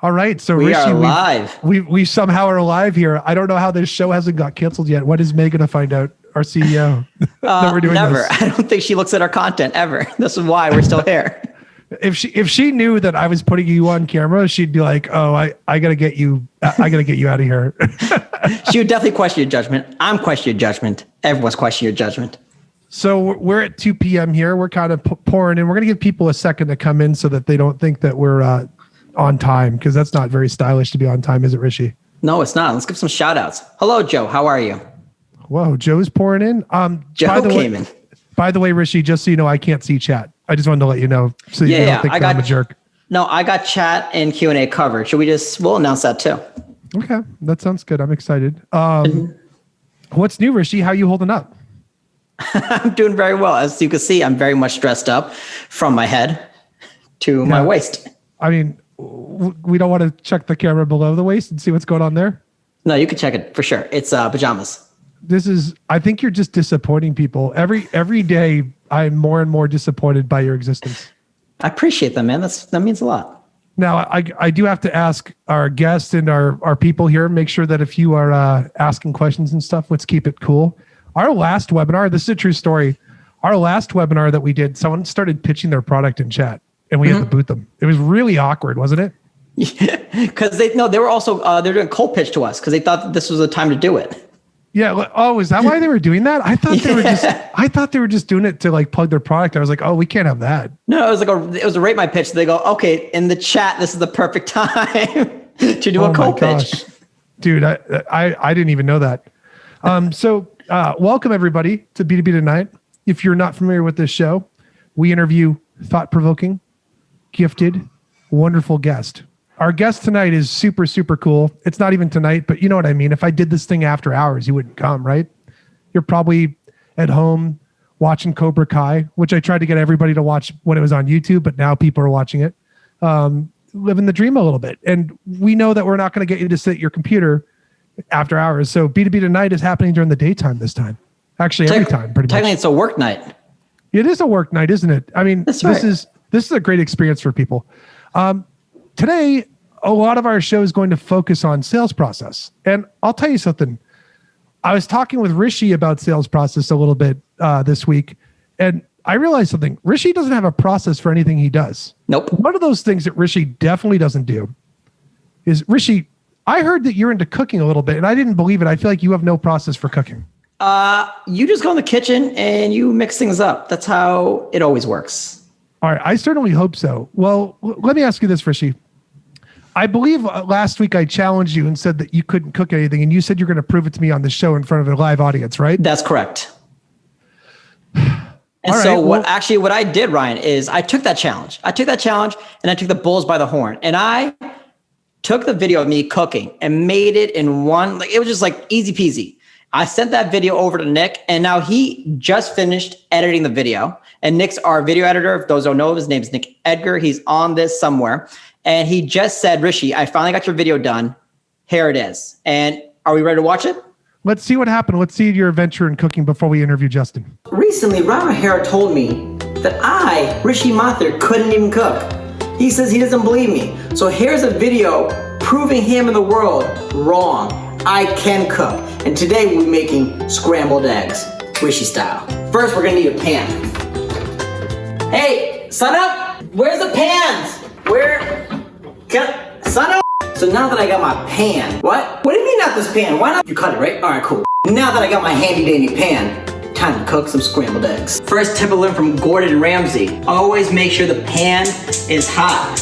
All right, so we Rishi, are live. We somehow are alive here. I don't know how this show hasn't got canceled yet. When is May going to find out, our CEO, that we're doing never. this? I don't think she looks at our content ever. This is why we're still here. If she knew that I was putting you on camera, she'd be like, "Oh, I gotta get you. I gotta get you out of here." She would definitely question your judgment. I'm questioning your judgment. Everyone's questioning your judgment. So we're at 2 p.m. here. We're kind of pouring in. We're gonna give people a second to come in so that they don't think that we're on time, because that's not very stylish to be on time, is it, Rishi? No, it's not. Let's give some shout outs. Hello, Joe. How are you? Whoa, Joe's pouring in. Joe came in. By the way, Rishi, just so you know, I can't see chat. I just wanted to let you know so you don't think I'm a jerk. No, I got chat and Q&A covered. Should we'll announce that too. Okay, that sounds good. I'm excited. What's new, Rishi? How are you holding up? I'm doing very well. As you can see, I'm very much dressed up from my head to my waist. I mean, we don't want to check the camera below the waist and see what's going on there? No, you can check it for sure. It's pajamas. I think you're just disappointing people. Every day, I'm more and more disappointed by your existence. I appreciate that, man. That means a lot. Now, I do have to ask our guests and our people here, make sure that if you are asking questions and stuff, let's keep it cool. Our last webinar, this is a true story. Our last webinar that we did, someone started pitching their product in chat and we had to boot them. It was really awkward, wasn't it? Yeah, because they were also, they're doing cold pitch to us because they thought that this was the time to do it. Yeah. Oh, is that why they were doing that? I thought they were just doing it to like plug their product. I was like, oh, we can't have that. No, it was a rate my pitch. They go, okay, in the chat, this is the perfect time to do a cold pitch. Dude, I didn't even know that. So welcome everybody to B2B Tonight. If you're not familiar with this show, we interview thought-provoking, gifted, wonderful guest. Our guest tonight is super, super cool. It's not even tonight, but you know what I mean. If I did this thing after hours, you wouldn't come, right? You're probably at home watching Cobra Kai, which I tried to get everybody to watch when it was on YouTube, but now people are watching it. Living the dream a little bit. And we know that we're not going to get you to sit at your computer after hours. So B2B Tonight is happening during the daytime this time. Actually, every time, pretty much. Technically, it's a work night. It is a work night, isn't it? I mean, That's right. This is a great experience for people. Today, a lot of our show is going to focus on sales process. And I'll tell you something. I was talking with Rishi about sales process a little bit this week, and I realized something. Rishi doesn't have a process for anything he does. Nope. One of those things that Rishi definitely doesn't do is, Rishi, I heard that you're into cooking a little bit, and I didn't believe it. I feel like you have no process for cooking. You just go in the kitchen and you mix things up. That's how it always works. All right. I certainly hope so. Well, let me ask you this, Rishi. I believe last week I challenged you and said that you couldn't cook anything, and you said you're going to prove it to me on the show in front of a live audience, right? That's correct. And so what I did, Ryan, is I took that challenge. And I took the bulls by the horn, and I took the video of me cooking and made it in one, like it was just like easy peasy. I sent that video over to Nick, and now he just finished editing the video. And Nick's our video editor. If those don't know, his name is Nick Edgar. He's on this somewhere. And he just said, Rishi, I finally got your video done. Here it is. And are we ready to watch it? Let's see what happened. Let's see your adventure in cooking before we interview Justin. Recently, Robert O'Hara told me that I, Rishi Mathur, couldn't even cook. He says he doesn't believe me. So here's a video proving him and the world wrong. I can cook. And today we'll be making scrambled eggs, Rishi style. First, we're gonna need a pan. Hey, son up! Where's the pans? Son up! So now that I got my pan, what do you mean not this pan? Why not? You cut it, right? All right, cool. Now that I got my handy dandy pan, time to cook some scrambled eggs. First tip I learned from Gordon Ramsay. Always make sure the pan is hot.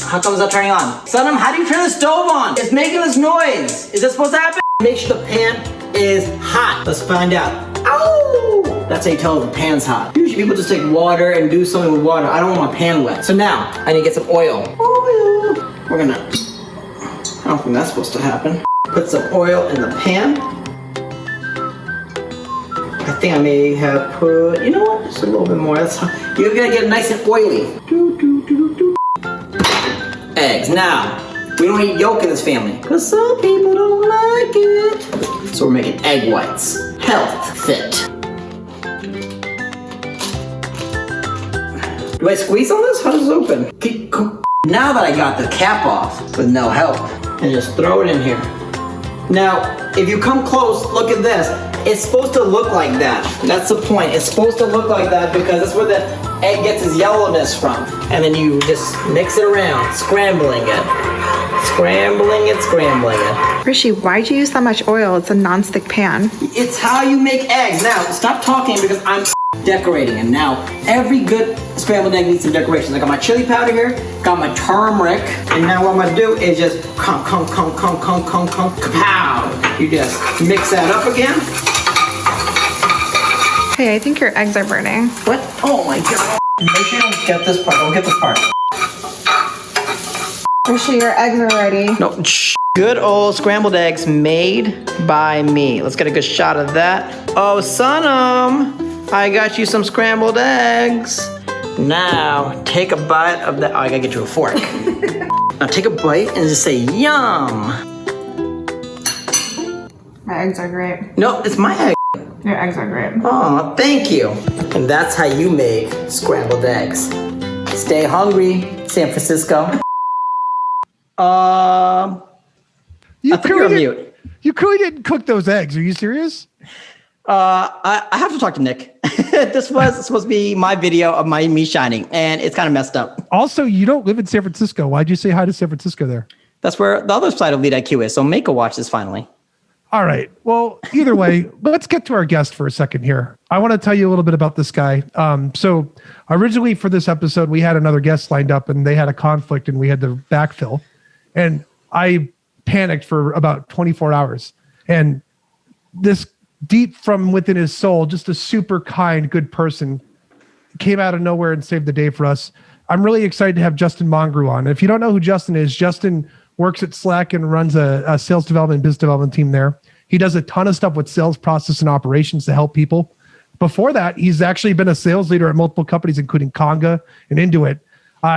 How come it's not turning on? Sonam, how do you turn the stove on? It's making this noise. Is that supposed to happen? Make sure the pan is hot. Let's find out. Ow! That's how you tell if the pan's hot. Usually people just take water and do something with water. I don't want my pan wet. So now, I need to get some oil. We're gonna, I don't think that's supposed to happen. Put some oil in the pan. I think I may have put, you know what? Just a little bit more. That's how, you're gonna get it nice and oily. Eggs. Now, we don't eat yolk in this family because some people don't like it. So we're making egg whites. Health fit. Do I squeeze on this? How does it open? Now that I got the cap off with no help, and just throw it in here. Now, if you come close, look at this. It's supposed to look like that. That's the point. It's supposed to look like that because that's where the egg gets its yellowness from. And then you just mix it around, scrambling it. Scrambling it, scrambling it. Rishi, why'd you use that much oil? It's a non-stick pan. It's how you make eggs. Now, stop talking because I'm decorating. And now, every good scrambled egg needs some decorations. I got my chili powder here, got my turmeric, and now what I'm gonna do is just kapow. You just mix that up again. Hey, I think your eggs are burning. What? Oh my god. Make sure you don't get this part. Don't get this part. Rishi, your eggs are ready. No, good old scrambled eggs made by me. Let's get a good shot of that. Oh, Sonam, I got you some scrambled eggs. Now, take a bite of that. Oh, I gotta get you a fork. Now, take a bite and just say, yum. My eggs are great. No, it's my egg. Your eggs are great. Oh, thank you. And that's how you make scrambled eggs. Stay hungry, San Francisco. I think you're on mute. You clearly didn't cook those eggs. Are you serious? I have to talk to Nick. This was supposed to be my video of me shining, and it's kind of messed up. Also, you don't live in San Francisco. Why'd you say hi to San Francisco there? That's where the other side of LeadIQ is. So make a watch this finally. All right. Well, either way, let's get to our guest for a second here. I want to tell you a little bit about this guy. So originally for this episode, we had another guest lined up and they had a conflict and we had to backfill. And I panicked for about 24 hours. And this deep from within his soul, just a super kind, good person, came out of nowhere and saved the day for us. I'm really excited to have Justin Mongroo on. If you don't know who Justin is, Justin works at Slack and runs a sales development, business development team there. He does a ton of stuff with sales process and operations to help people. Before that, he's actually been a sales leader at multiple companies, including Conga and Intuit.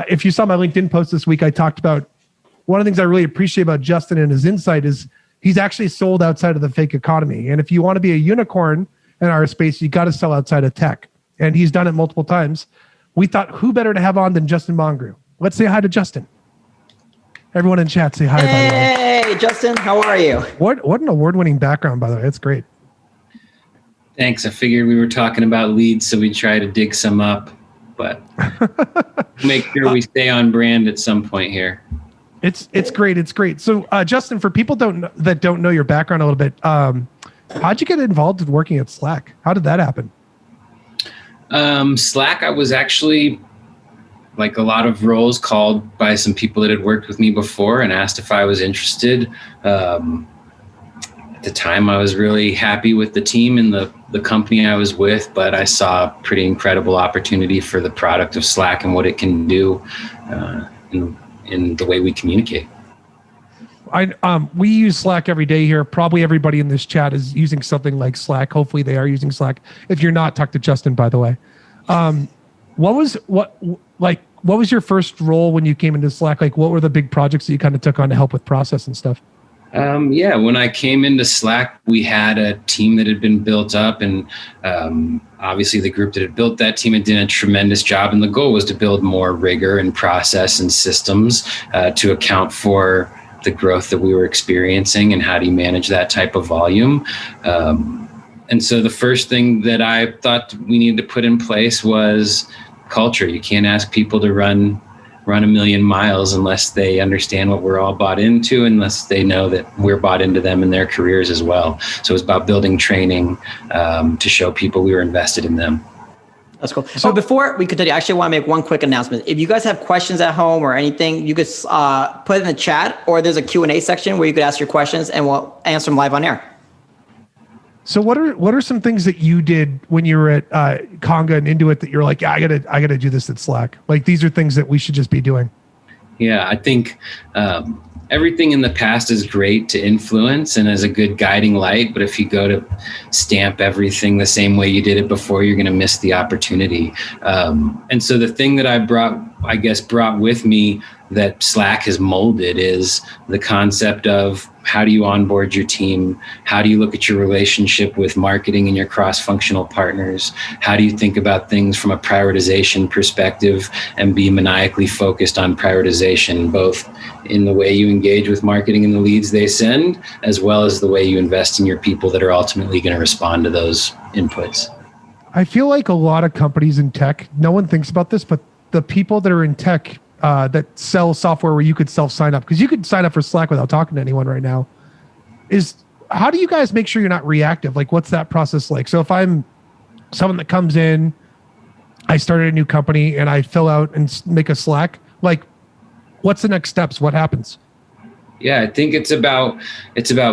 If you saw my LinkedIn post this week, I talked about one of the things I really appreciate about Justin and his insight is he's actually sold outside of the fake economy. And if you want to be a unicorn in our space, you got to sell outside of tech. And he's done it multiple times. We thought, who better to have on than Justin Mongroo? Let's say hi to Justin. Everyone in chat, say hi. Hey, Justin, how are you? What an award-winning background, by the way. It's great. Thanks. I figured we were talking about leads, so we try to dig some up, but make sure we stay on brand at some point here. It's great. It's great. So, Justin, for people that don't know your background a little bit, how'd you get involved in working at Slack? How did that happen? Slack, I was actually, like a lot of roles, called by some people that had worked with me before and asked if I was interested. At the time, I was really happy with the team and the company I was with, but I saw a pretty incredible opportunity for the product of Slack and what it can do in the way we communicate. We use Slack every day here. Probably everybody in this chat is using something like Slack. Hopefully they are using Slack. If you're not, talk to Justin, by the way. What was your first role when you came into Slack? Like, what were the big projects that you kind of took on to help with process and stuff? When I came into Slack, we had a team that had been built up, and obviously the group that had built that team had done a tremendous job. And the goal was to build more rigor and process and systems to account for the growth that we were experiencing and how do you manage that type of volume. And so the first thing that I thought we needed to put in place was culture. You can't ask people to run a million miles unless they understand what we're all bought into, unless they know that we're bought into them in their careers as well. So it's about building training to show people we were invested in them. That's cool. So before we continue, I actually want to make one quick announcement. If you guys have questions at home or anything, you could put it in the chat, or there's a Q&A section where you could ask your questions and we'll answer them live on air. So what are some things that you did when you were at Conga and Intuit that you're like, yeah, I gotta do this at Slack? Like, these are things that we should just be doing. Yeah, I think everything in the past is great to influence and as a good guiding light. But if you go to stamp everything the same way you did it before, you're going to miss the opportunity. And so the thing that I brought with me that Slack has molded is the concept of how do you onboard your team? How do you look at your relationship with marketing and your cross-functional partners? How do you think about things from a prioritization perspective and be maniacally focused on prioritization, both in the way you engage with marketing and the leads they send, as well as the way you invest in your people that are ultimately going to respond to those inputs? I feel like a lot of companies in tech, no one thinks about this, but the people that are in tech that sell software where you could self-sign up, because you could sign up for Slack without talking to anyone right now, is how do you guys make sure you're not reactive? Like, what's that process like? So if I'm someone that comes in, I started a new company and I fill out and make a Slack, like, what's the next steps? What happens? Yeah, I think it's about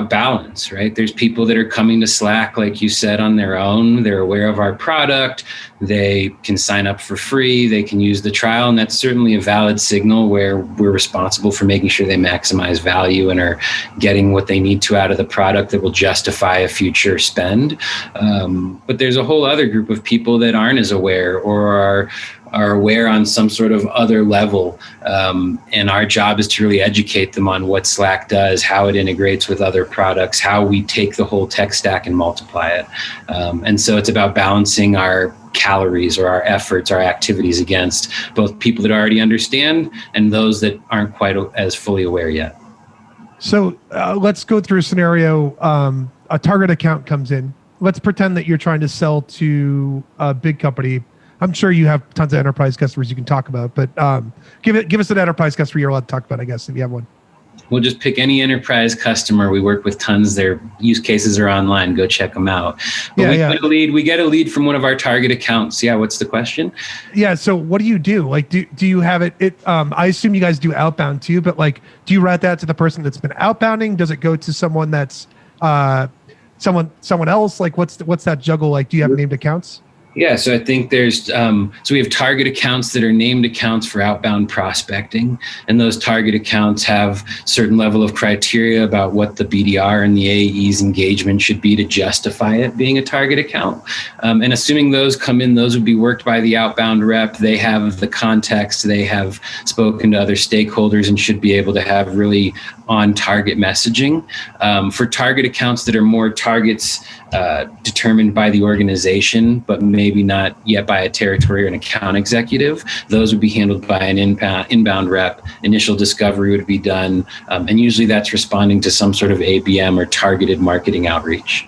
balance, right? There's people that are coming to Slack, like you said, on their own. They're aware of our product. They can sign up for free. They can use the trial. And that's certainly a valid signal where we're responsible for making sure they maximize value and are getting what they need to out of the product that will justify a future spend. But there's a whole other group of people that aren't as aware or are aware on some sort of other level. And our job is to really educate them on what Slack does, how it integrates with other products, how we take the whole tech stack and multiply it. And so it's about balancing our calories or our efforts, our activities against both people that already understand and those that aren't quite as fully aware yet. So let's go through a scenario. A target account comes in. Let's pretend that you're trying to sell to a big company. I'm sure you have tons of enterprise customers you can talk about, but give us an enterprise customer you're allowed to talk about, I guess, if you have one. We'll just pick any enterprise customer. We work with tons. Their use cases are online. Go check them out. But we get a lead from one of our target accounts. Yeah, what's the question? Yeah, so what do you do? Like, do you have it? I assume you guys do outbound too, but like, do you route that to the person that's been outbounding? Does it go to someone that's someone else? Like, what's that juggle like? Do you have named accounts? Yeah, so I think there's, so we have target accounts that are named accounts for outbound prospecting. And those target accounts have certain level of criteria about what the BDR and the AE's engagement should be to justify it being a target account. And assuming those come in, those would be worked by the outbound rep. They have the context, they have spoken to other stakeholders and should be able to have really on target messaging. For target accounts that are more targets determined by the organization, but maybe not yet by a territory or an account executive, those would be handled by an inbound rep. Initial discovery would be done, and usually that's responding to some sort of ABM or targeted marketing outreach.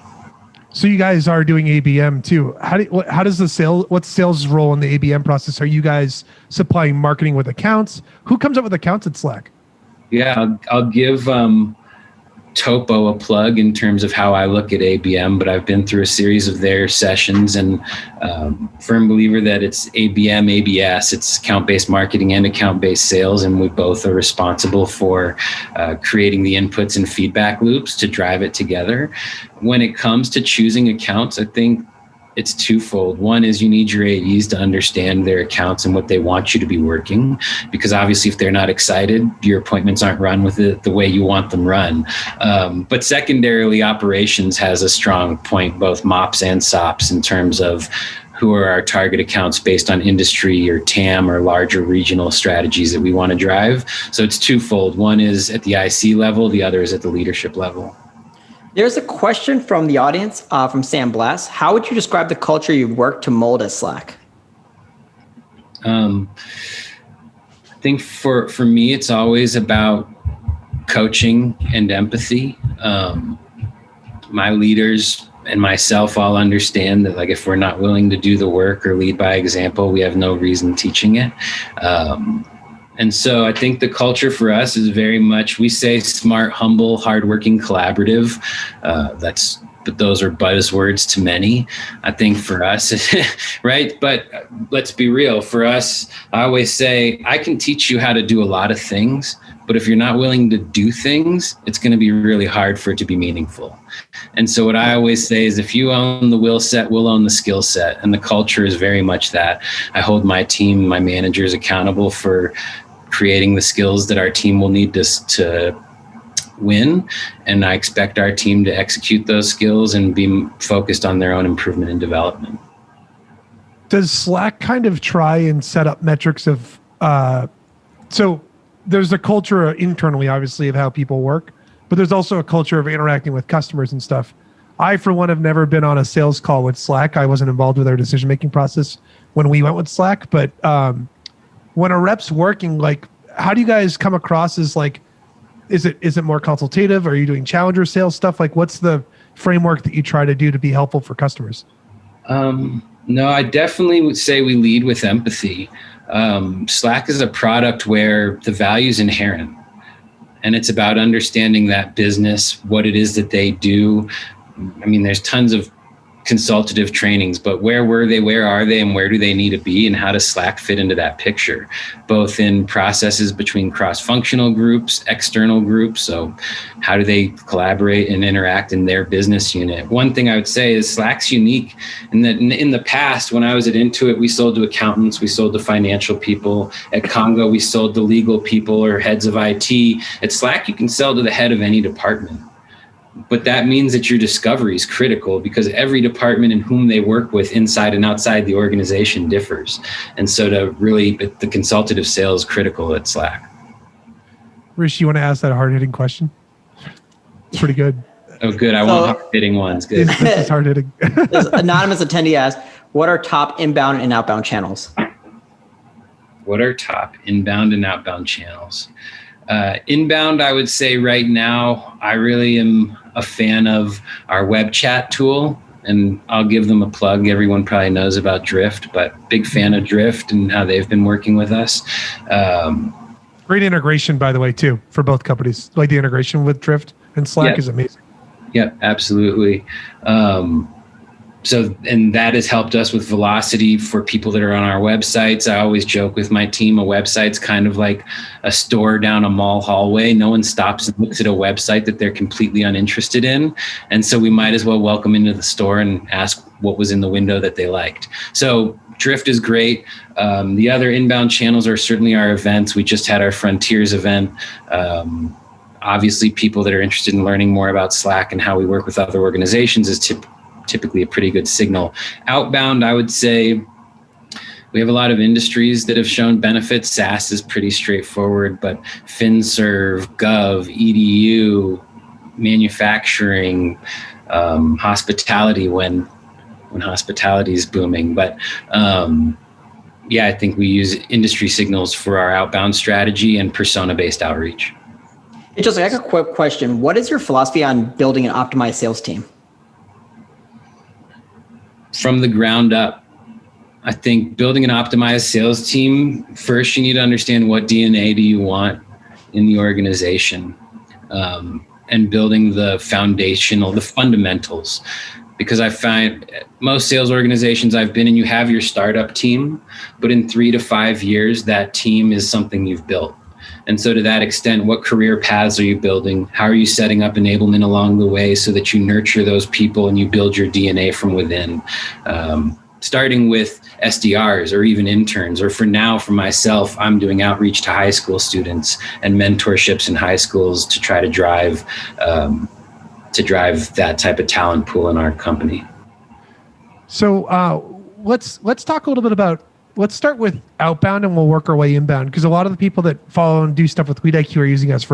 So you guys are doing ABM too. How does what's sales role in the ABM process? Are you guys supplying marketing with accounts? Who comes up with accounts at Slack? Yeah, I'll give Topo a plug in terms of how I look at ABM, but I've been through a series of their sessions and firm believer that it's ABM, ABS, it's account-based marketing and account-based sales, and we both are responsible for creating the inputs and feedback loops to drive it together. When it comes to choosing accounts, I think it's twofold. One is you need your AEs to understand their accounts and what they want you to be working, because obviously if they're not excited, your appointments aren't run with it the way you want them run. But secondarily, operations has a strong point, both MOPS and SOPS, in terms of who are our target accounts based on industry or TAM or larger regional strategies that we want to drive. So it's twofold. One is at the IC level, the other is at the leadership level. There's a question from the audience from Sam Blass. How would you describe the culture you've worked to mold at Slack? I think for me, it's always about coaching and empathy. My leaders and myself all understand that, like, if we're not willing to do the work or lead by example, we have no reason teaching it. And so I think the culture for us is very much, we say smart, humble, hardworking, collaborative. But those are buzzwords to many. I think for us, right? But let's be real. For us, I always say, I can teach you how to do a lot of things, but if you're not willing to do things, it's going to be really hard for it to be meaningful. And so what I always say is, if you own the will set, we'll own the skill set. And the culture is very much that. I hold my team, my managers accountable for creating the skills that our team will need to win. And I expect our team to execute those skills and be focused on their own improvement and development. Does Slack kind of try and set up metrics of, so there's a culture internally, obviously, of how people work, but there's also a culture of interacting with customers and stuff. I, for one, have never been on a sales call with Slack. I wasn't involved with our decision-making process when we went with Slack. But when a rep's working, like, how do you guys come across as like, is it more consultative? Are you doing challenger sales stuff? Like, what's the framework that you try to do to be helpful for customers? No, I definitely would say we lead with empathy. Slack is a product where the value is inherent, and it's about understanding that business, what it is that they do. I mean, there's tons of consultative trainings, but where were they, where are they, and where do they need to be, and how does Slack fit into that picture, both in processes between cross-functional groups, external groups. So how do they collaborate and interact in their business unit? One thing I would say is Slack's unique in that in the past, when I was at Intuit, we sold to accountants, we sold to financial people. At Conga, we sold to legal people or heads of IT. At Slack, you can sell to the head of any department. But that means that your discovery is critical because every department and whom they work with inside and outside the organization differs. And so the consultative sale is critical at Slack. Rishi, you want to ask that hard-hitting question? It's pretty good. Oh, good. I want hard-hitting ones. Good. This is hard-hitting. This anonymous attendee asked, what are top inbound and outbound channels? What are top inbound and outbound channels? Inbound, I would say right now, I really am a fan of our web chat tool, and I'll give them a plug. Everyone probably knows about Drift, but big fan of Drift and how they've been working with us. Great integration, by the way, too, for both companies. Like the integration with Drift and Slack is amazing. Yep, absolutely. And that has helped us with velocity for people that are on our websites. I always joke with my team, a website's kind of like a store down a mall hallway. No one stops and looks at a website that they're completely uninterested in. And so we might as well welcome into the store and ask what was in the window that they liked. So Drift is great. The other inbound channels are certainly our events. We just had our Frontiers event. Obviously, people that are interested in learning more about Slack and how we work with other organizations is typically a pretty good signal. Outbound, I would say we have a lot of industries that have shown benefits. SaaS is pretty straightforward, but FinServ, Gov, EDU, manufacturing, hospitality when hospitality is booming. But I think we use industry signals for our outbound strategy and persona-based outreach. Just like a quick question. What is your philosophy on building an optimized sales team? From the ground up, I think building an optimized sales team, first you need to understand what DNA do you want in the organization, and building the fundamentals. Because I find most sales organizations I've been in, you have your startup team, but in 3 to 5 years, that team is something you've built. And so to that extent, what career paths are you building? How are you setting up enablement along the way so that you nurture those people and you build your DNA from within? Starting with SDRs or even interns, or for now, for myself, I'm doing outreach to high school students and mentorships in high schools to try to drive that type of talent pool in our company. So let's talk a little bit about. Let's start with outbound and we'll work our way inbound, because a lot of the people that follow and do stuff with LeadIQ are using us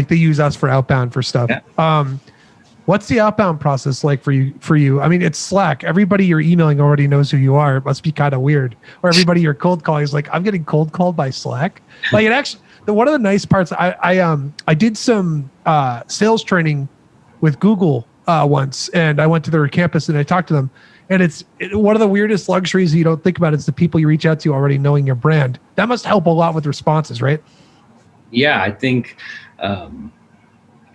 they use us for outbound for stuff. Yeah. What's the outbound process like for you? I mean, it's Slack. Everybody you're emailing already knows who you are. It must be kind of weird. Or everybody you're cold calling is like, I'm getting cold called by Slack. Like, it actually, one of the nice parts, I did some sales training with Google once, and I went to their campus and I talked to them. And it's one of the weirdest luxuries you don't think about is the people you reach out to already knowing your brand. That must help a lot with responses, right? Yeah, I think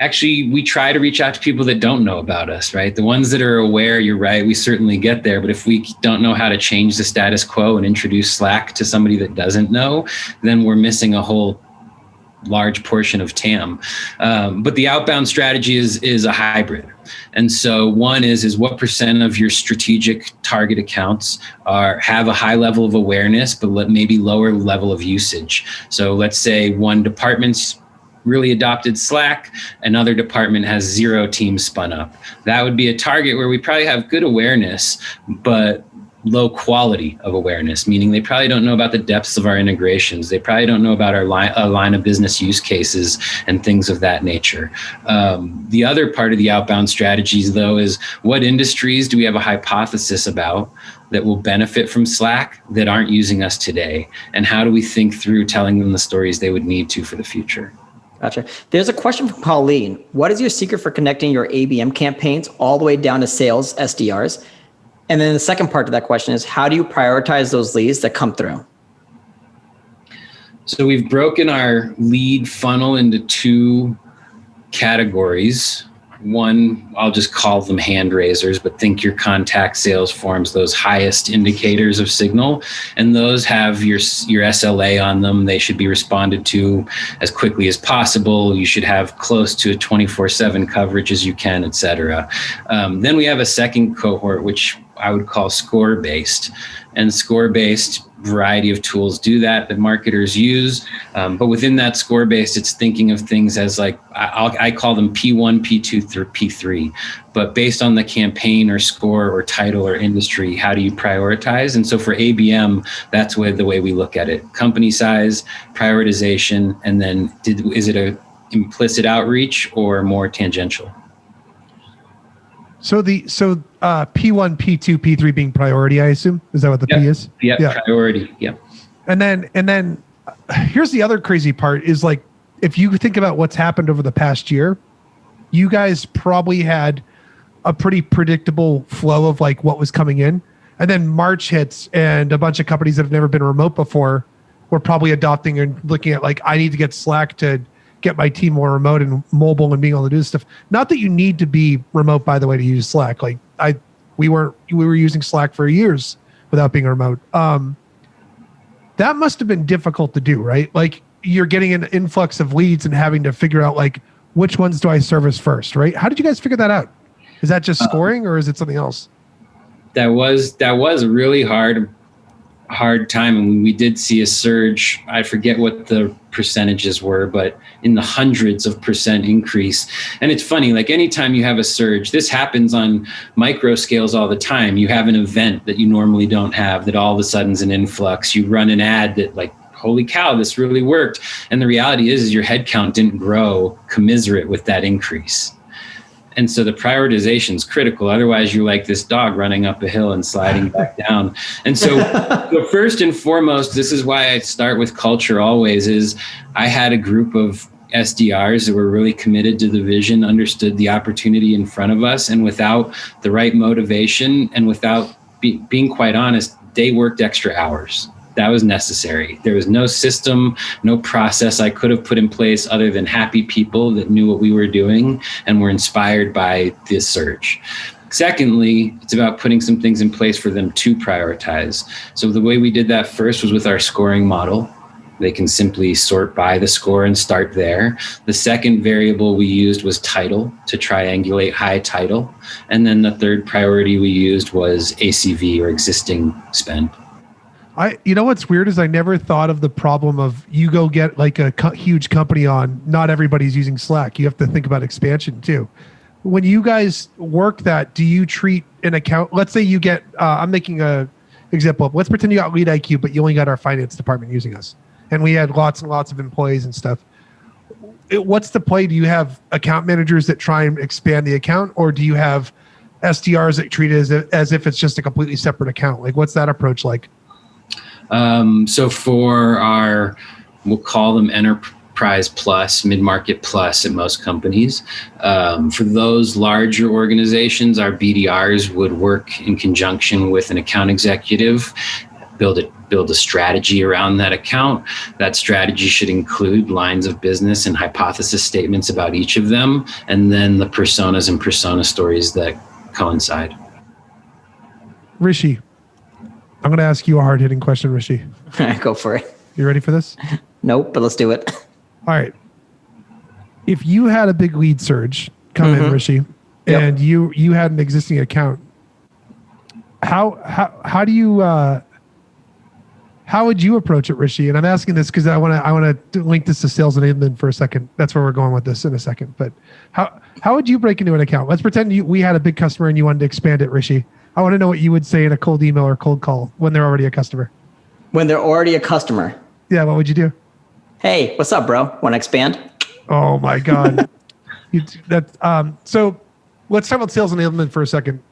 actually we try to reach out to people that don't know about us, right? The ones that are aware, you're right, we certainly get there. But if we don't know how to change the status quo and introduce Slack to somebody that doesn't know, then we're missing a whole large portion of TAM. But the outbound strategy is a hybrid. And so one is what percent of your strategic target accounts have a high level of awareness, but maybe lower level of usage. So let's say one department's really adopted Slack, another department has 0 teams spun up. That would be a target where we probably have good awareness, but low quality of awareness, meaning they probably don't know about the depths of our integrations. They probably don't know about our line of business use cases and things of that nature. The other part of the outbound strategies, though, is what industries do we have a hypothesis about that will benefit from Slack that aren't using us today? And how do we think through telling them the stories they would need to for the future? Gotcha. There's a question from Colleen. What is your secret for connecting your ABM campaigns all the way down to sales SDRs? And then the second part to that question is, how do you prioritize those leads that come through? So we've broken our lead funnel into two categories. One, I'll just call them hand raisers, but think your contact sales forms, those highest indicators of signal. And those have your SLA on them. They should be responded to as quickly as possible. You should have close to a 24/7 coverage as you can, et cetera. Then we have a second cohort, which I would call score-based. And score-based, variety of tools do that marketers use. But within that score-based, it's thinking of things as like, I call them P1, P2 through P3. But based on the campaign or score or title or industry, how do you prioritize? And so for ABM, that's the way we look at it. Company size, prioritization, and then is it a implicit outreach or more tangential? So P1, P2, P3 being priority, I assume. Is that what the P is? Yeah, priority. Yeah. And then here's the other crazy part is like, if you think about what's happened over the past year, you guys probably had a pretty predictable flow of like what was coming in. And then March hits and a bunch of companies that have never been remote before were probably adopting and looking at like, I need to get Slack to get my team more remote and mobile and being able to do this stuff. Not that you need to be remote, by the way, to use Slack. Like we were using Slack for years without being remote. That must have been difficult to do, right? Like you're getting an influx of leads and having to figure out like, which ones do I service first, right? How did you guys figure that out? Is that just scoring or is it something else? That was a really hard time, and we did see a surge. I forget what the percentages were, but in the hundreds of percent increase. And it's funny, like anytime you have a surge, this happens on micro scales all the time. You have an event that you normally don't have that all of a sudden is an influx. You run an ad that like, holy cow, this really worked. And the reality is your headcount didn't grow commensurate with that increase. And so the prioritization is critical. Otherwise, you're like this dog running up a hill and sliding back down. And so first and foremost, this is why I start with culture always, is I had a group of SDRs that were really committed to the vision, understood the opportunity in front of us. And without the right motivation and without being quite honest, they worked extra hours. That was necessary. There was no system, no process I could have put in place other than happy people that knew what we were doing and were inspired by this surge. Secondly, it's about putting some things in place for them to prioritize. So the way we did that first was with our scoring model. They can simply sort by the score and start there. The second variable we used was title to triangulate high title. And then the third priority we used was ACV or existing spend. You know what's weird is I never thought of the problem of you go get like a huge company on, not everybody's using Slack. You have to think about expansion too. When you guys work that, do you treat an account, let's say you get, I'm making a example. Let's pretend you got LeadIQ, but you only got our finance department using us. And we had lots and lots of employees and stuff. What's the play? Do you have account managers that try and expand the account, or do you have SDRs that treat it as if it's just a completely separate account? Like what's that approach like? So for our, we'll call them enterprise plus, mid-market plus at most companies. For those larger organizations, our BDRs would work in conjunction with an account executive, build a strategy around that account. That strategy should include lines of business and hypothesis statements about each of them, and then the personas and persona stories that coincide. Rishi, I'm going to ask you a hard-hitting question, Rishi. Go for it. You ready for this? Nope, but let's do it. All right. If you had a big lead surge come in, Rishi, and you had an existing account, how do you how would you approach it, Rishi? And I'm asking this because I want to link this to sales enablement for a second. That's where we're going with this in a second. But how would you break into an account? Let's pretend we had a big customer and you wanted to expand it, Rishi. I want to know what you would say in a cold email or cold call when they're already a customer. When they're already a customer. Yeah, what would you do? Hey, what's up, bro? Want to expand? Oh my God. So let's talk about sales enablement for a second.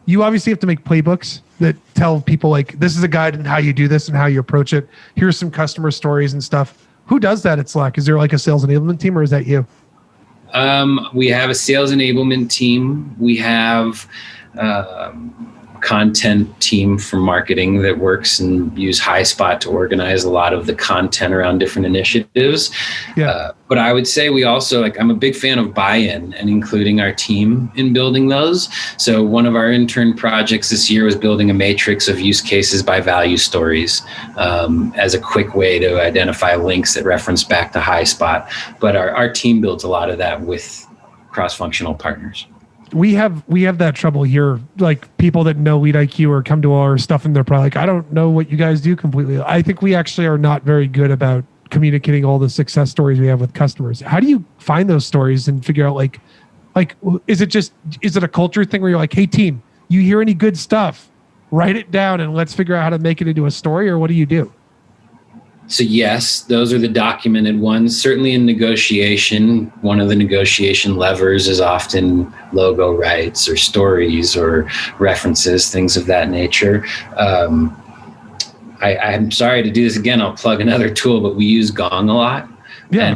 You obviously have to make playbooks that tell people like, this is a guide and how you do this and how you approach it. Here's some customer stories and stuff. Who does that at Slack? Is there like a sales enablement team or is that you? We have a sales enablement team. We have content team for marketing that works and use HighSpot to organize a lot of the content around different initiatives. Yeah. But I would say we also, I'm a big fan of buy-in and including our team in building those. So one of our intern projects this year was building a matrix of use cases by value stories as a quick way to identify links that reference back to HighSpot. But our team builds a lot of that with cross-functional partners. We have that trouble here. Like people that know LeadIQ or come to our stuff and they're probably like, I don't know what you guys do completely. I think we actually are not very good about communicating all the success stories we have with customers. How do you find those stories and figure out like, is it a culture thing where you're like, hey team, you hear any good stuff, write it down and let's figure out how to make it into a story, or what do you do? So yes, those are the documented ones. Certainly in negotiation, one of the negotiation levers is often logo rights or stories or references, things of that nature. I'm sorry to do this again. I'll plug another tool, but we use Gong a lot. Yeah.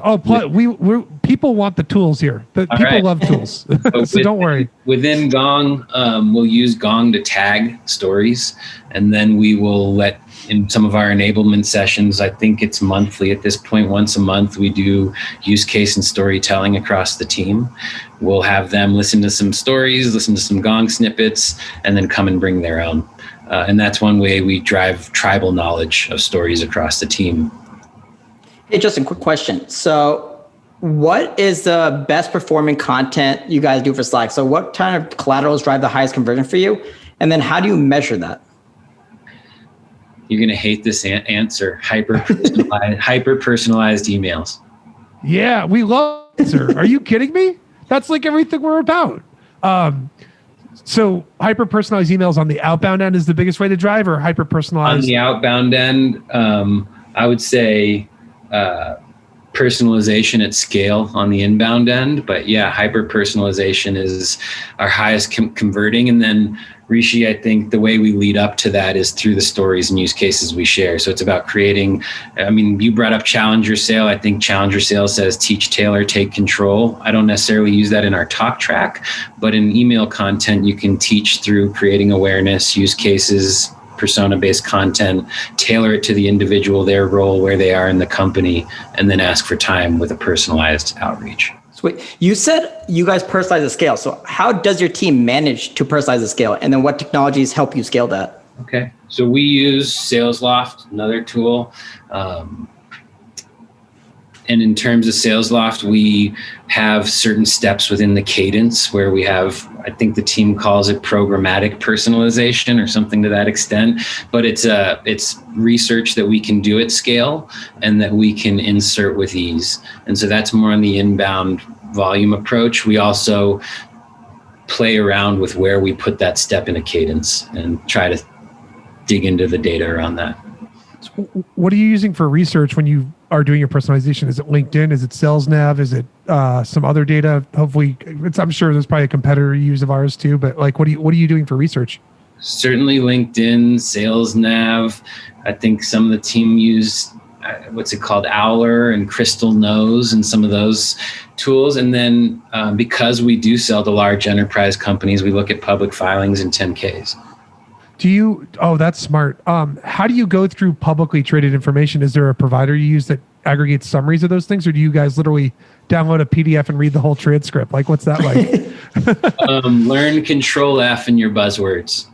People want the tools here. People love tools. So don't worry. Within Gong, we'll use Gong to tag stories, and then we will let in some of our enablement sessions, I think it's monthly at this point, once a month, we do use case and storytelling across the team. We'll have them listen to some stories, listen to some Gong snippets, and then come and bring their own. And that's one way we drive tribal knowledge of stories across the team. Hey, Justin, quick question. So what is the best performing content you guys do for Slack? So what kind of collaterals drive the highest conversion for you? And then how do you measure that? You're going to hate this answer. Hyper-personalized emails. Yeah, we love it, sir. Are you kidding me? That's like everything we're about. So hyper-personalized emails on the outbound end is the biggest way to drive, or hyper-personalized? On the outbound end, I would say personalization at scale on the inbound end. But yeah, hyper-personalization is our highest converting. And then Rishi, I think the way we lead up to that is through the stories and use cases we share. So it's about creating, you brought up Challenger Sale. I think Challenger Sale says teach, tailor, take control. I don't necessarily use that in our talk track, but in email content, you can teach through creating awareness, use cases, persona-based content, tailor it to the individual, their role, where they are in the company, and then ask for time with a personalized outreach. Sweet. You said you guys personalize the scale. So how does your team manage to personalize the scale? And then what technologies help you scale that? Okay. So we use SalesLoft, another tool. And in terms of SalesLoft, we have certain steps within the cadence where we have, I think the team calls it programmatic personalization or something to that extent, but it's research that we can do at scale and that we can insert with ease. And so that's more on the inbound volume approach. We also play around with where we put that step in a cadence and try to dig into the data around that. What are you using for research when you are doing your personalization? Is it LinkedIn? Is it SalesNav? Is it some other data? Hopefully, I'm sure there's probably a competitor use of ours too. But like, what are you doing for research? Certainly LinkedIn, SalesNav. I think some of the team use what's it called, Owler and Crystal Knows and some of those tools. And then because we do sell to large enterprise companies, we look at public filings and 10Ks. That's smart. How do you go through publicly traded information? Is there a provider you use that aggregates summaries of those things? Or do you guys literally download a PDF and read the whole transcript? Like, what's that like? Learn Control F in your buzzwords.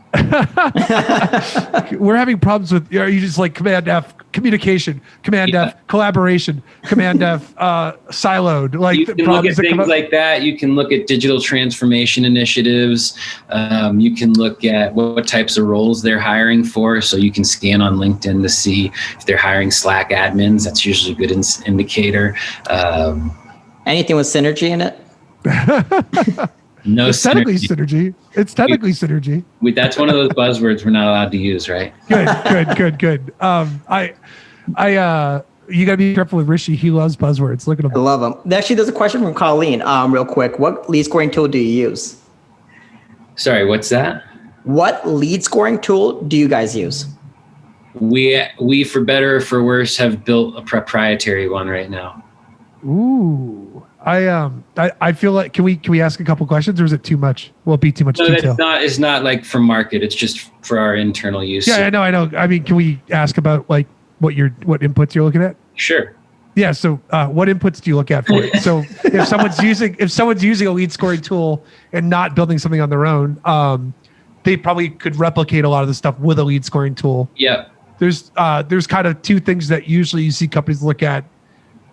We're having problems with, are you just like Command F communication, Command F collaboration, Command F siloed? Like, you can look at things like that. You can look at digital transformation initiatives. You can look at what types of roles they're hiring for. So you can scan on LinkedIn to see if they're hiring Slack admins. That's usually a good indicator. Anything with synergy in it? No It's technically synergy. synergy. It's technically synergy. That's one of those buzzwords we're not allowed to use, right? Good. You gotta be careful with Rishi. He loves buzzwords. Look at him. I love them. Actually, there's a question from Colleen, real quick. What lead scoring tool do you use? Sorry, what's that? What lead scoring tool do you guys use? We for better or for worse have built a proprietary one right now. Ooh. I feel like can we ask a couple questions, or is it too much? Will it be too much detail? It's not like for market. It's just for our internal use. Yeah, I know. I mean, can we ask about like what inputs you're looking at? Sure. Yeah. So, what inputs do you look at for it? So, if someone's using a lead scoring tool and not building something on their own, they probably could replicate a lot of the stuff with a lead scoring tool. Yeah. There's kind of two things that usually you see companies look at: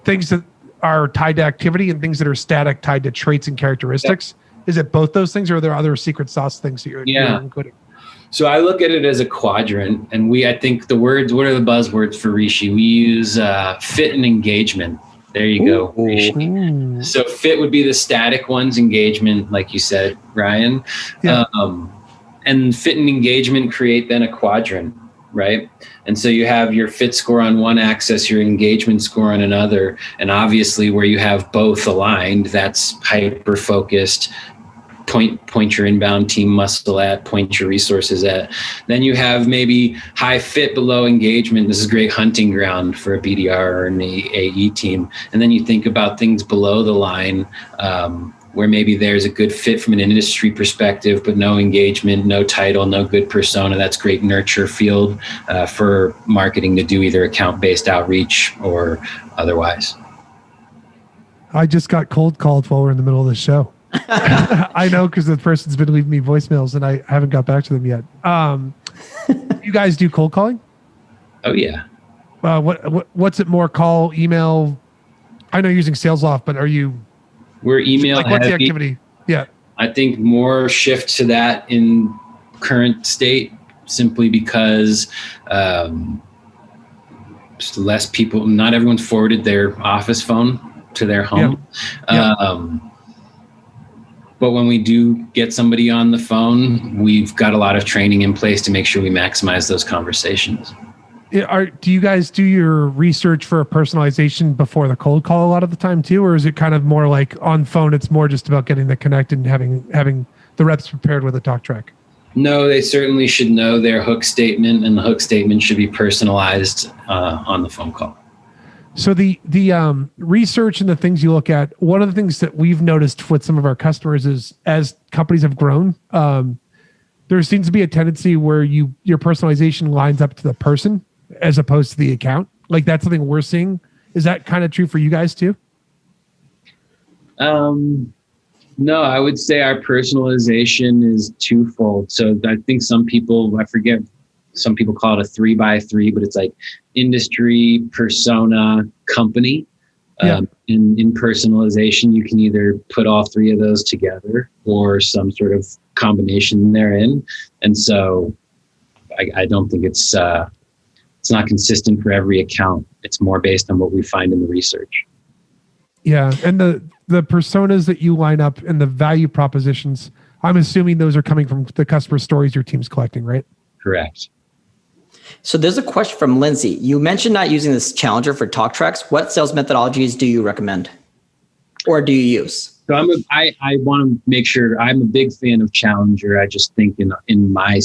things that are tied to activity and things that are static, tied to traits and characteristics. Yeah. Is it both those things, or are there other secret sauce things that you're including? So I look at it as a quadrant, and I think what are the buzzwords for Rishi? We use fit and engagement. There you go, Rishi. So fit would be the static ones, engagement, like you said, Ryan. Yeah. And fit and engagement create then a quadrant, right? And so you have your fit score on one axis, your engagement score on another. And obviously where you have both aligned, that's hyper-focused, point your inbound team muscle at, point your resources at. Then you have maybe high fit below engagement. This is great hunting ground for a BDR or an AE team. And then you think about things below the line, where maybe there's a good fit from an industry perspective, but no engagement, no title, no good persona. That's great nurture field for marketing to do either account-based outreach or otherwise. I just got cold called while we're in the middle of the show. I know, because the person's been leaving me voicemails and I haven't got back to them yet. You guys do cold calling? Oh yeah. What's it more, call, email? I know you're using SalesLoft, but we're email like, heavy. What's the activity? Yeah. I think more shift to that in current state, simply because just less people, not everyone's forwarded their office phone to their home. Yeah. But when we do get somebody on the phone, we've got a lot of training in place to make sure we maximize those conversations. Do you guys do your research for a personalization before the cold call a lot of the time too? Or is it kind of more like on phone, it's more just about getting the connect and having the reps prepared with a talk track? No, they certainly should know their hook statement, and the hook statement should be personalized on the phone call. So the research and the things you look at, one of the things that we've noticed with some of our customers is as companies have grown, there seems to be a tendency where your personalization lines up to the person as opposed to the account. Like, that's something we're seeing. Is that kind of true for you guys too? No, I would say our personalization is twofold. So I think some people call it a 3x3, but it's like industry, persona, company. Yeah. In personalization, you can either put all three of those together or some sort of combination therein. And so I don't think it's not consistent for every account. It's more based on what we find in the research. Yeah. And the personas that you line up and the value propositions, I'm assuming those are coming from the customer stories your team's collecting, right? Correct. So there's a question from Lindsay. You mentioned not using this Challenger for talk tracks. What sales methodologies do you recommend or do you use? So I want to make sure I'm a big fan of Challenger. I just think in my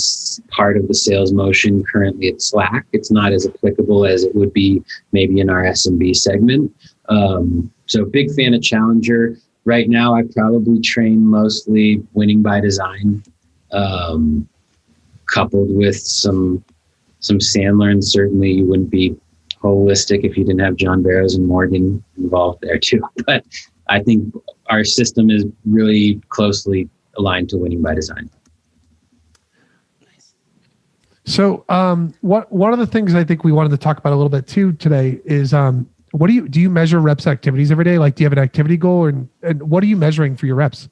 part of the sales motion currently at Slack, it's not as applicable as it would be maybe in our SMB segment. So big fan of Challenger. Right now, I probably train mostly winning by design, coupled with some Sandler, and certainly you wouldn't be holistic if you didn't have John Barrows and Morgan involved there too. But I think our system is really closely aligned to winning by design. So one of the things I think we wanted to talk about a little bit too today is what do you measure reps activities every day? Like, do you have an activity goal, and what are you measuring for your reps?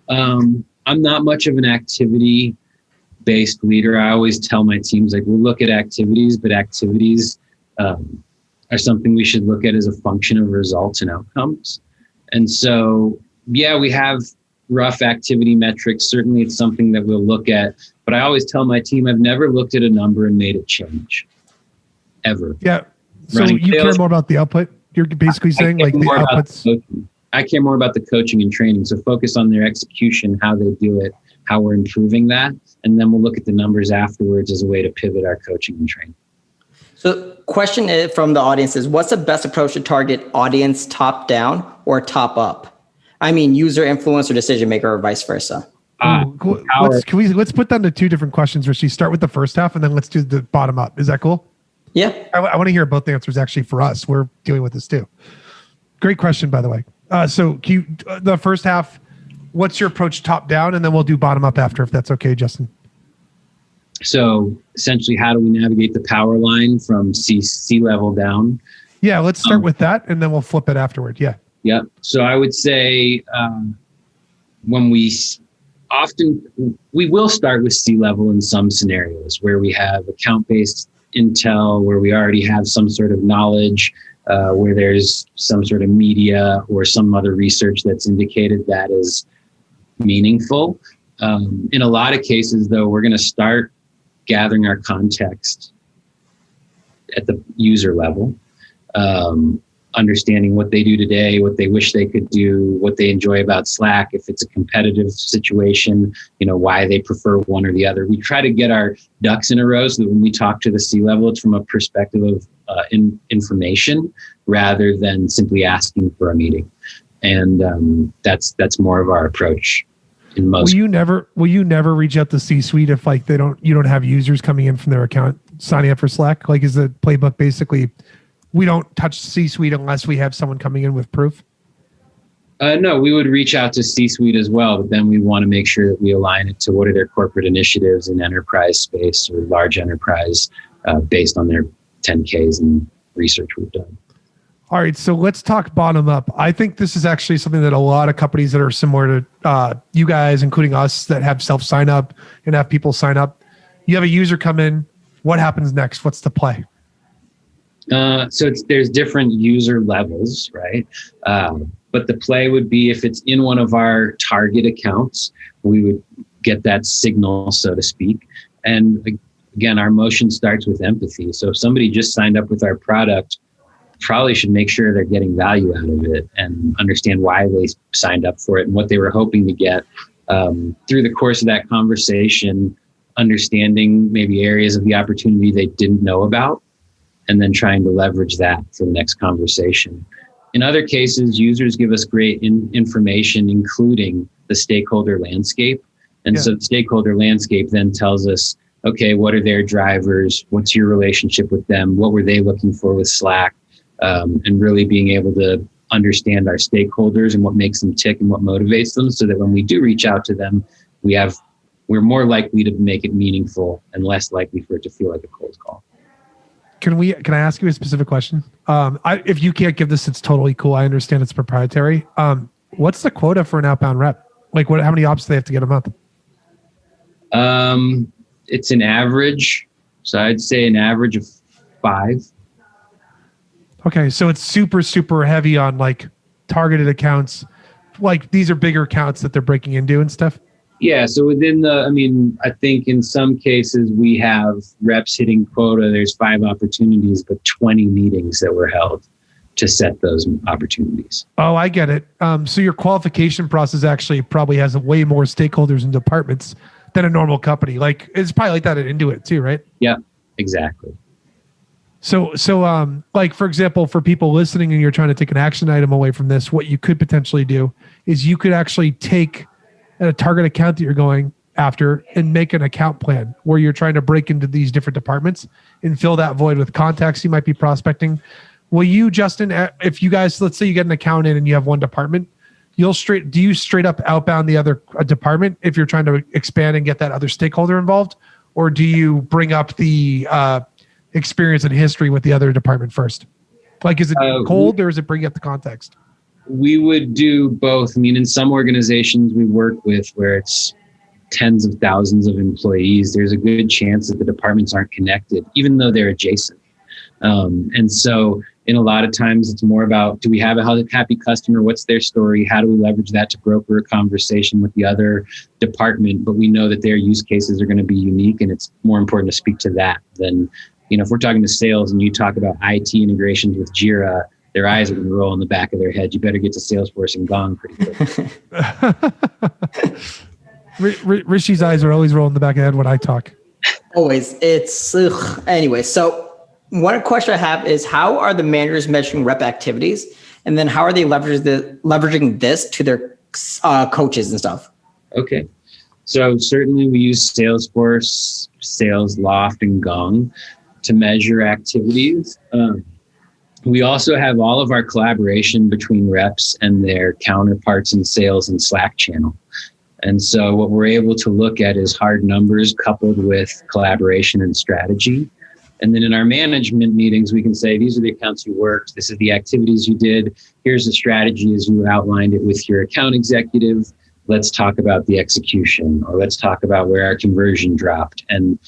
I'm not much of an activity based leader. I always tell my teams, like, we'll look at activities, but activities are something we should look at as a function of results and outcomes. And so, yeah, we have rough activity metrics. Certainly it's something that we'll look at, but I always tell my team, I've never looked at a number and made it change ever. Yeah. So Running you care sales- more about the output? You're basically saying like the outputs. I care more about the coaching and training. So focus on their execution, how they do it, how we're improving that. And then we'll look at the numbers afterwards as a way to pivot our coaching and training. So question from the audience is, what's the best approach to target audience top down or top up? I mean, user, influencer, decision maker, or vice versa. Cool. Let's put that into two different questions, Rishi. Start with the first half and then let's do the bottom up. Is that cool? Yeah. I want to hear both answers actually for us. We're dealing with this too. Great question, by the way. So the first half, what's your approach top down? And then we'll do bottom up after, if that's okay, Justin. So essentially, how do we navigate the power line from C level down? Yeah, let's start with that and then we'll flip it afterward. Yeah. Yeah. So I would say when we will start with C level in some scenarios where we have account-based intel, where we already have some sort of knowledge, where there's some sort of media or some other research that's indicated that is meaningful. In a lot of cases, though, we're going to start gathering our context at the user level, understanding what they do today, what they wish they could do, what they enjoy about Slack, if it's a competitive situation, why they prefer one or the other. We try to get our ducks in a row so that when we talk to the C-level, it's from a perspective of information rather than simply asking for a meeting. And that's more of our approach. In most. Will you never reach out to C-suite if like you don't have users coming in from their account signing up for Slack? Like, is the playbook basically we don't touch C-suite unless we have someone coming in with proof? No, we would reach out to C-suite as well, but then we want to make sure that we align it to what are their corporate initiatives in enterprise space or large enterprise based on their 10Ks and research we've done. All right, so let's talk bottom up. I think this is actually something that a lot of companies that are similar to you guys, including us, that have self-sign up and have people sign up. You have a user come in. What happens next? What's the play? So there's different user levels, right? But the play would be if it's in one of our target accounts, we would get that signal, so to speak. And again, our motion starts with empathy. So if somebody just signed up with our product, probably should make sure they're getting value out of it and understand why they signed up for it and what they were hoping to get through the course of that conversation, understanding maybe areas of the opportunity they didn't know about, and then trying to leverage that for the next conversation. In other cases, users give us great information, including the stakeholder landscape. And so the stakeholder landscape then tells us, okay, what are their drivers? What's your relationship with them? What were they looking for with Slack? And really being able to understand our stakeholders and what makes them tick and what motivates them, so that when we do reach out to them, we're more likely to make it meaningful and less likely for it to feel like a cold call. Can I ask you a specific question? If you can't give this, it's totally cool. I understand it's proprietary. What's the quota for an outbound rep? Like how many ops do they have to get a month? It's an average. So I'd say an average of 5. Okay. So it's super, super heavy on like targeted accounts. Like these are bigger accounts that they're breaking into and stuff. Yeah. So I think in some cases we have reps hitting quota. There's 5 opportunities, but 20 meetings that were held to set those opportunities. Oh, I get it. So your qualification process actually probably has way more stakeholders and departments than a normal company. Like it's probably like that at Intuit too, right? Yeah, exactly. So like for example, for people listening and you're trying to take an action item away from this, what you could potentially do is you could actually take a target account that you're going after and make an account plan where you're trying to break into these different departments and fill that void with contacts you might be prospecting. Will you, Justin, if you guys, let's say you get an account in and you have one department, do you straight up outbound the other department if you're trying to expand and get that other stakeholder involved? Or do you bring up the experience and history with the other department first? Like, is it cold or is it bringing up the context? We would do both. I mean, in some organizations we work with where it's tens of thousands of employees, there's a good chance that the departments aren't connected, even though they're adjacent. And so in a lot of times it's more about, do we have a happy customer? What's their story? How do we leverage that to broker a conversation with the other department? But we know that their use cases are going to be unique, and it's more important to speak to that than, if we're talking to sales and you talk about IT integrations with Jira, their eyes are going to roll in the back of their head. You better get to Salesforce and Gong pretty quick. Rishi's eyes are always rolling in the back of the head when I talk. Always. It's anyway. So one question I have is, how are the managers measuring rep activities, and then how are they leveraging this to their coaches and stuff? Okay. So certainly we use Salesforce, Salesloft, and Gong to measure activities. We also have all of our collaboration between reps and their counterparts in sales and Slack channel. And so what we're able to look at is hard numbers coupled with collaboration and strategy. And then in our management meetings, we can say, these are the accounts you worked. This is the activities you did. Here's the strategy as you outlined it with your account executive. Let's talk about the execution, or let's talk about where our conversion dropped. And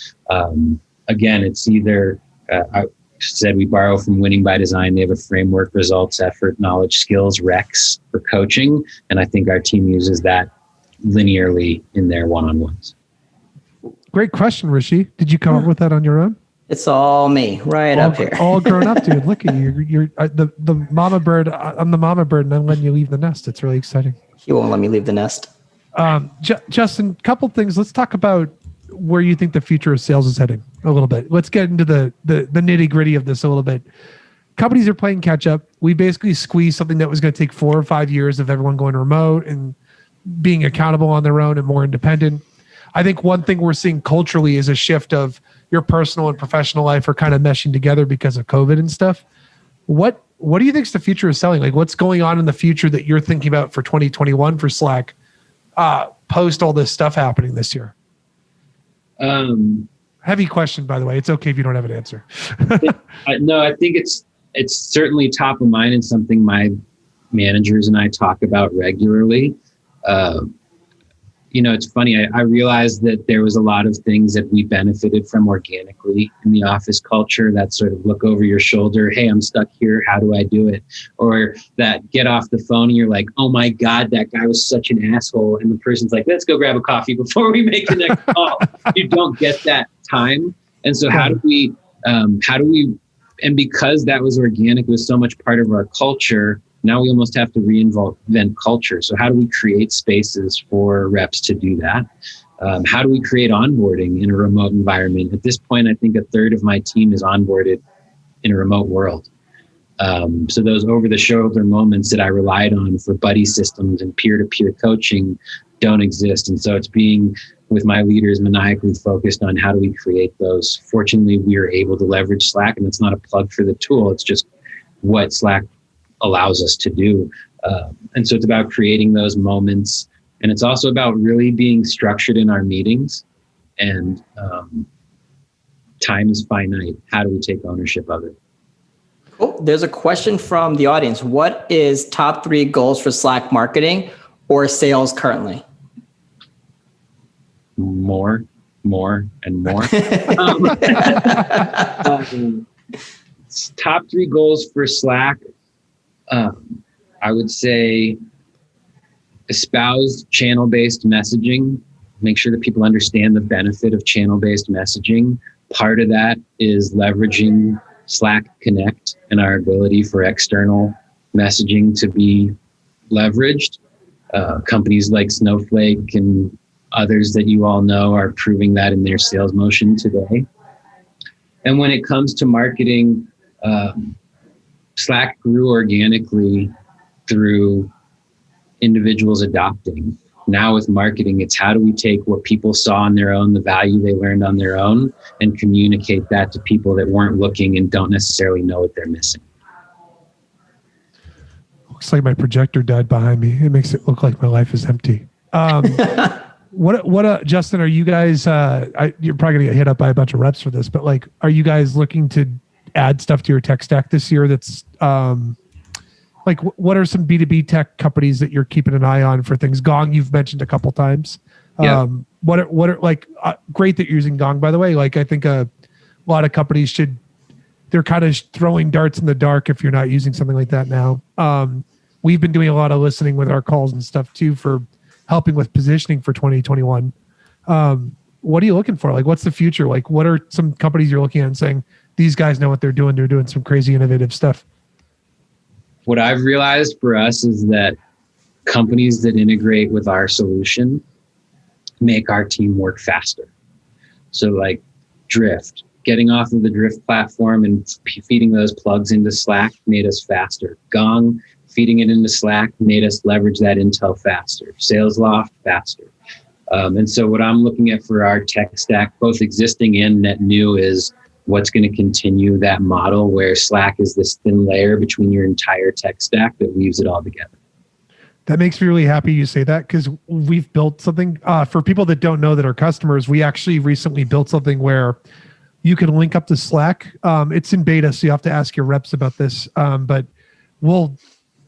again, it's either, I said we borrow from Winning by Design. They have a framework: results, effort, knowledge, skills, REX for coaching. And I think our team uses that linearly in their one-on-ones. Great question, Rishi. Did you come up with that on your own? It's all me up here. All grown up, dude. Look at you. You're the mama bird. I'm the mama bird, and I'm letting you leave the nest. It's really exciting. He won't let me leave the nest. Justin, couple things. Let's talk about where you think the future of sales is heading a little bit. Let's get into the nitty gritty of this a little bit. Companies are playing catch up. We basically squeezed something that was going to take 4 or 5 years of everyone going remote and being accountable on their own and more independent. I think one thing we're seeing culturally is a shift of your personal and professional life are kind of meshing together because of COVID and stuff. What do you think is the future of selling? Like, what's going on in the future that you're thinking about for 2021 for Slack, post all this stuff happening this year? Heavy question, by the way. It's okay if you don't have an answer. No, I think it's certainly top of mind and something my managers and I talk about regularly. It's funny. I realized that there was a lot of things that we benefited from organically in the office culture. That sort of look over your shoulder. Hey, I'm stuck here. How do I do it? Or that get off the phone and you're like, oh my God, that guy was such an asshole. And the person's like, let's go grab a coffee before we make the next call. You don't get that time. And so how do we, and because that was organic, it was so much part of our culture. Now we almost have to reinvent culture. So how do we create spaces for reps to do that? How do we create onboarding in a remote environment? At this point, I think 1/3 of my team is onboarded in a remote world. So those over-the-shoulder moments that I relied on for buddy systems and peer-to-peer coaching don't exist. And so it's being with my leaders maniacally focused on how do we create those. Fortunately, we are able to leverage Slack, and it's not a plug for the tool. It's just what Slack allows us to do. And so it's about creating those moments. And it's also about really being structured in our meetings. And time is finite. How do we take ownership of it? Cool. There's a question from the audience. What is top 3 goals for Slack marketing or sales currently? More, and more. Top 3 goals for Slack. I would say espouse channel-based messaging. Make sure that people understand the benefit of channel-based messaging. Part of that is leveraging Slack Connect and our ability for external messaging to be leveraged. Companies like Snowflake and others that you all know are proving that in their sales motion today. And when it comes to marketing, Slack grew organically through individuals adopting. Now with marketing, it's how do we take what people saw on their own, the value they learned on their own, and communicate that to people that weren't looking and don't necessarily know what they're missing. Looks like my projector died behind me. It makes it look like my life is empty. Justin, are you guys, you're probably going to get hit up by a bunch of reps for this, but like, are you guys looking to add stuff to your tech stack this year that's like what are some B2B tech companies that you're keeping an eye on for things? Gong, you've mentioned a couple times. Yeah. What are like great that you're using Gong, by the way. Like I think a lot of companies should they're kind of throwing darts in the dark if you're not using something like that now. We've been doing a lot of listening with our calls and stuff too for helping with positioning for 2021. What are you looking for? Like, what's the future? Like, what are some companies you're looking at and saying, these guys know what they're doing. They're doing some crazy innovative stuff. What I've realized for us is that companies that integrate with our solution make our team work faster. So like Drift, getting off of the Drift platform and feeding those plugs into Slack made us faster. Gong, feeding it into Slack made us leverage that intel faster. SalesLoft, faster. And so what I'm looking at for our tech stack, both existing and net new, is what's going to continue that model where Slack is this thin layer between your entire tech stack that weaves it all together. That makes me really happy you say that, because we've built something for people that don't know that are customers. We actually recently built something where you can link up to Slack. It's in beta, so you have to ask your reps about this. But we'll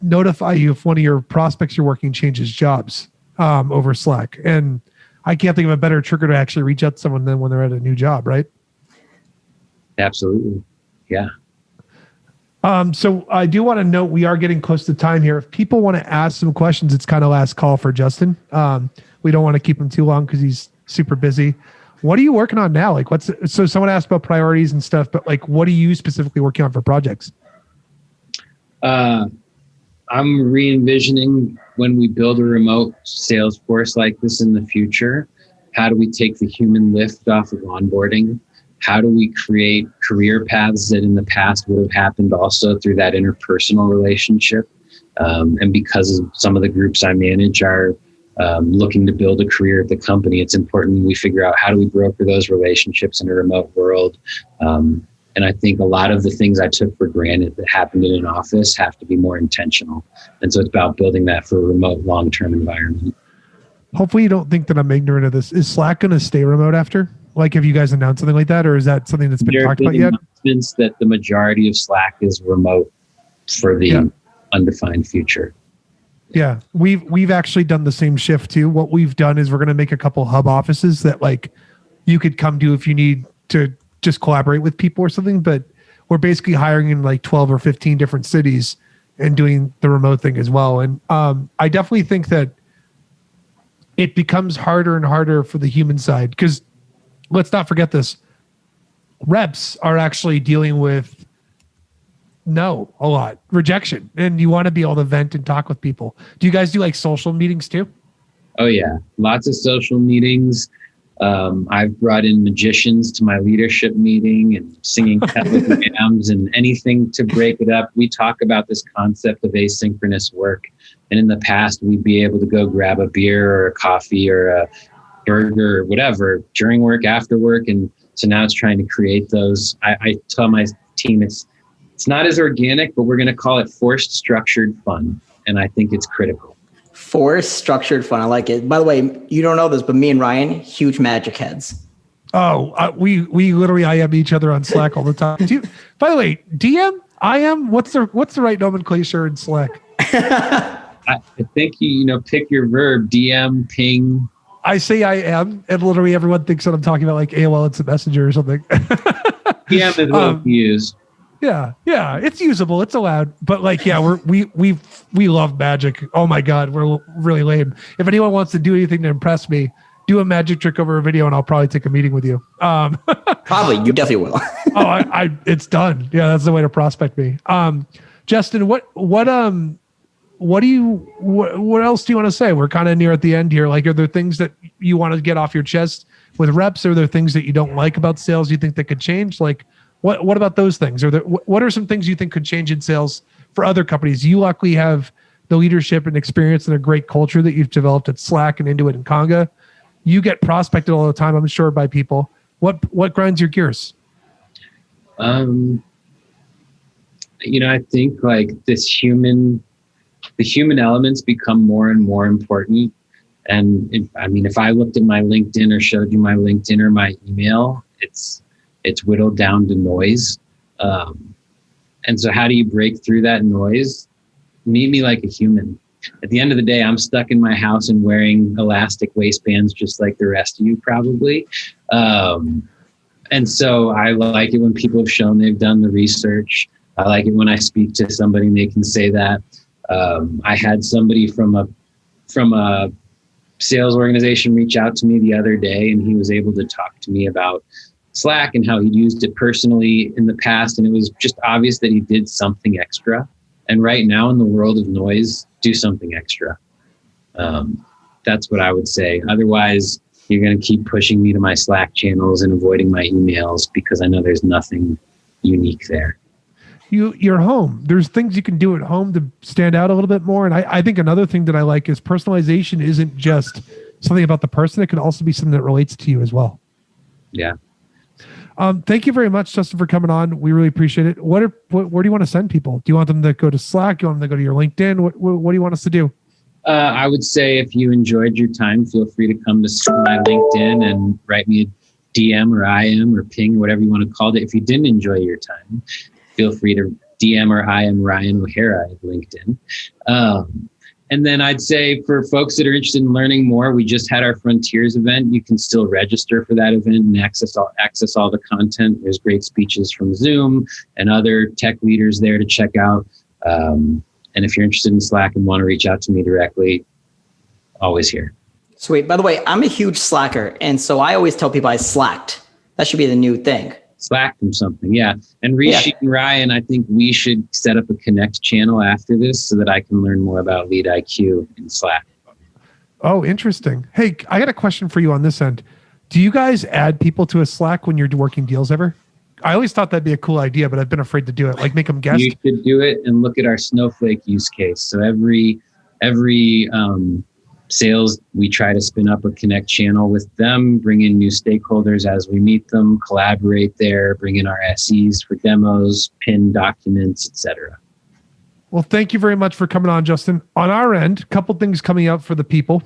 notify you if one of your prospects you're working changes jobs over Slack. And I can't think of a better trigger to actually reach out to someone than when they're at a new job, right? Absolutely. Yeah. So I do want to note we are getting close to time here. If people want to ask some questions, it's kind of last call for Justin. We don't want to keep him too long because he's super busy. What are you working on now? Like, so someone asked about priorities and stuff, but like, what are you specifically working on for projects? I'm re-envisioning when we build a remote sales force like this in the future. How do we take the human lift off of onboarding? How do we create career paths that in the past would have happened also through that interpersonal relationship? And because of some of the groups I manage are looking to build a career at the company, it's important we figure out how do we broker those relationships in a remote world. And I think a lot of the things I took for granted that happened in an office have to be more intentional. And so it's about building that for a remote long-term environment. Hopefully you don't think that I'm ignorant of this. Is Slack going to stay remote after? Like, have you guys announced something like that, or is that something that's been talked about yet? Announcements that the majority of Slack is remote for the undefined future. Yeah, we've actually done the same shift too. What we've done is we're going to make a couple hub offices that like you could come to if you need to just collaborate with people or something. But we're basically hiring in like 12 or 15 different cities and doing the remote thing as well. And I definitely think that it becomes harder and harder for the human side, because let's not forget this. Reps are actually dealing with a lot rejection, and you want to be able to vent and talk with people. Do you guys do like social meetings too? Oh yeah, lots of social meetings. I've brought in magicians to my leadership meeting and singing telegrams and anything to break it up. We talk about this concept of asynchronous work, and in the past we'd be able to go grab a beer or a coffee or a burger or whatever during work, after work. And so now it's trying to create those. I tell my team it's not as organic, but we're going to call it forced structured fun. And I think it's critical. Forced structured fun. I like it. By the way, you don't know this, but me and Ryan, huge magic heads. Oh, we literally IM each other on Slack all the time. By the way, DM, IM, what's the right nomenclature in Slack? I think you pick your verb, DM, ping. I say I am, and literally everyone thinks that I'm talking about like AOL Instant Messenger or something. DM is what we use. Yeah, it's usable, it's allowed, but like, we love magic. Oh my god, we're really lame. If anyone wants to do anything to impress me, do a magic trick over a video, and I'll probably take a meeting with you. Probably, you definitely will. It's done. Yeah, that's the way to prospect me. Justin, what else do you want to say? We're kind of near at the end here. Like, are there things that you want to get off your chest with reps? Are there things that you don't like about sales you think that could change? Like, what about those things? What are some things you think could change in sales for other companies? You luckily have the leadership and experience and a great culture that you've developed at Slack and Intuit and Conga. You get prospected all the time, I'm sure, by people. What grinds your gears? I think like the human elements become more and more important. And if I looked at my LinkedIn or showed you my LinkedIn or my email, it's whittled down to noise. And so how do you break through that noise? Meet me like a human. At the end of the day, I'm stuck in my house and wearing elastic waistbands just like the rest of you probably. And so I like it when people have shown they've done the research. I like it when I speak to somebody and they can say that. I had somebody from a sales organization reach out to me the other day, and he was able to talk to me about Slack and how he'd used it personally in the past. And it was just obvious that he did something extra. And right now in the world of noise, do something extra. That's what I would say. Otherwise, you're going to keep pushing me to my Slack channels and avoiding my emails because I know there's nothing unique there. You're home. There's things you can do at home to stand out a little bit more. And I think another thing that I like is personalization isn't just something about the person. It can also be something that relates to you as well. Yeah. Thank you very much, Justin, for coming on. We really appreciate it. Where do you want to send people? Do you want them to go to Slack? Do you want them to go to your LinkedIn? What do you want us to do? I would say if you enjoyed your time, feel free to come to my LinkedIn and write me a DM or IM or ping, whatever you want to call it. If you didn't enjoy your time, feel free to DM or IM Ryan O'Hara at LinkedIn. And then I'd say for folks that are interested in learning more, we just had our Frontiers event. You can still register for that event and access all the content. There's great speeches from Zoom and other tech leaders there to check out. And if you're interested in Slack and want to reach out to me directly, always here. Sweet. By the way, I'm a huge Slacker. And so I always tell people I slacked. That should be the new thing. Slack from something. Yeah. And Rishi and Ryan, I think we should set up a Connect channel after this so that I can learn more about LeadIQ in Slack. Oh, interesting. Hey, I got a question for you on this end. Do you guys add people to a Slack when you're working deals ever? I always thought that'd be a cool idea, but I've been afraid to do it. Like make them guest. You should do it and look at our Snowflake use case. So every sales, we try to spin up a Connect channel with them, bring in new stakeholders as we meet them, collaborate there, bring in our SEs for demos, pin documents, etc. Well, thank you very much for coming on, Justin. On our end, a couple things coming up for the people.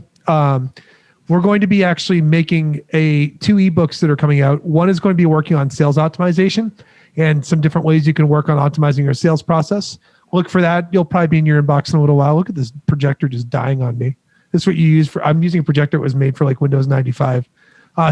We're going to be actually making two ebooks that are coming out. One is going to be working on sales optimization and some different ways you can work on optimizing your sales process. Look for that. You'll probably be in your inbox in a little while. Look at this projector just dying on me. This is what you use for, I'm using a projector that was made for like Windows 95.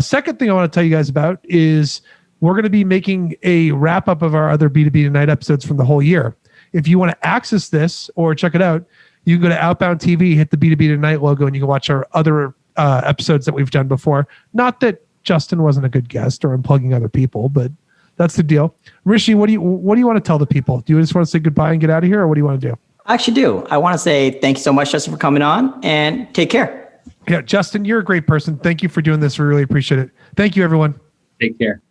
Second thing I want to tell you guys about is we're going to be making a wrap up of our other B2B Tonight episodes from the whole year. If you want to access this or check it out, you can go to Outbound TV, hit the B2B Tonight logo, and you can watch our other episodes that we've done before. Not that Justin wasn't a good guest or I'm plugging other people, but that's the deal. Rishi, what do you want to tell the people? Do you just want to say goodbye and get out of here, or what do you want to do? I actually do. I want to say thank you so much, Justin, for coming on, and take care. Yeah, Justin, you're a great person. Thank you for doing this. We really appreciate it. Thank you, everyone. Take care.